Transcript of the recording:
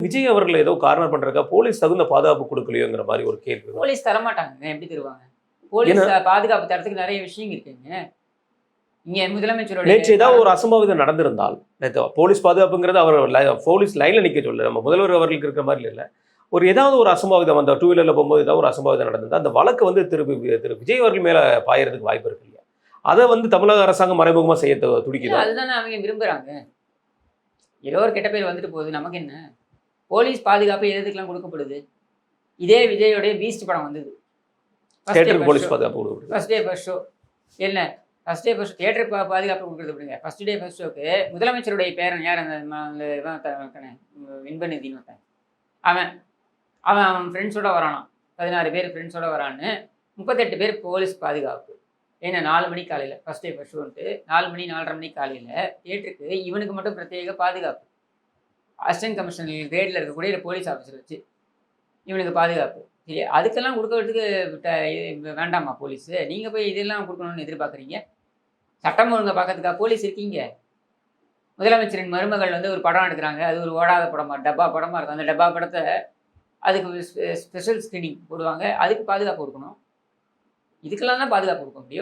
விஜய் அவர்கள் ஏதோ corner பண்றதுக்கா police தகுந்த பாதுகாப்பு கொடுக்கலையோங்கிற மாதிரி ஒரு கேள்வி. போலீஸ் தரமாட்டாங்க, எப்படி தருவாங்க? போலீஸ் பாதுகாப்பு தரத்துக்கு நிறைய விஷயம் இருக்குங்க. இங்க முதலமைச்சருடைய நேற்று ஏதாவது ஒரு அசம்பாவிதம் நடந்திருந்தால், நேற்று போலீஸ் பாதுகாப்புங்கிறது அவர் போலீஸ் லைன்ல நிக்க சொல்ல, நம்ம முதல்வர் அவர்களுக்கு இருக்கிற மாதிரி இல்லை. ஏதாவது ஒரு அசம்பாவிதம் அந்த டூ வீலர்ல போகும்போது ஏதாவது ஒரு அசம்பாவிதம் நடந்திருந்தா அந்த வழக்கு வந்து திரு விஜய் அவர்கள் மேல பாயறதுக்கு வாய்ப்பு இருக்கு இல்லையா? அதை வந்து தமிழக அரசாங்கம் மறைமுகமா செய்ய துடிக்குது. அதுதானே அவங்க விரும்புறாங்க. ஏதோ ஒரு கெட்ட பேர் வந்துட்டு போகுது, நமக்கு என்ன? போலீஸ் பாதுகாப்பு எதுக்கெல்லாம் கொடுக்கப்படுது? இதே விஜயோடைய பீஸ்ட் படம் வந்தது. போலீஸ் பாதுகாப்பு ஃபர்ஸ்ட் டே ஃபர்ஸ்ட் ஷோ என்ன? ஃபர்ஸ்ட் டே ஃபர்ஸ்ட் தியேட்டர் பாதுகாப்பு கொடுக்குறது அப்படிங்க. ஃபர்ஸ்ட் டே ஃபர்ஸ்ட் ஷோக்கு முதலமைச்சருடைய பேரன் யார்? அந்த வின்பநிதின்னு அவன் அவன் ஃப்ரெண்ட்ஸோட வரானான். 16 பேர் ஃப்ரெண்ட்ஸோட வரான்னு 38 பேர் போலீஸ் பாதுகாப்பு. ஏன்னா 4 மணி காலையில் ஃபர்ஸ்ட் டே ஃபர்ஸ்ட் ஷோன்ட்டு 4 மணி 4:30 மணி காலையில் தியேட்டருக்கு இவனுக்கு மட்டும் பிரத்யேக பாதுகாப்பு. அசிஸ்டன்ட் கமிஷனர் கிரேடில் இருக்கக்கூடிய போலீஸ் ஆஃபீஸர் வச்சு இவனுக்கு பாதுகாப்பு. சரி, அதுக்கெல்லாம் கொடுக்கறதுக்கு வேண்டாமா போலீஸு? நீங்கள் போய் இதெல்லாம் கொடுக்கணும்னு எதிர்பார்க்குறீங்க? சட்டம் ஒழுங்கை பார்க்கறதுக்காக போலீஸ் இருக்கீங்க. முதலமைச்சரின் மருமகள் வந்து ஒரு படம் எடுக்கிறாங்க, அது ஒரு ஓடாத படமாக டப்பா படமாக இருக்கும். அந்த டப்பா படத்தை அதுக்கு ஸ்பெஷல் ஸ்க்ரீனிங் போடுவாங்க, அதுக்கு பாதுகாப்பு கொடுக்கணும். இதுக்கெல்லாம் தான் பாதுகாப்பு கொடுக்க முடியும்.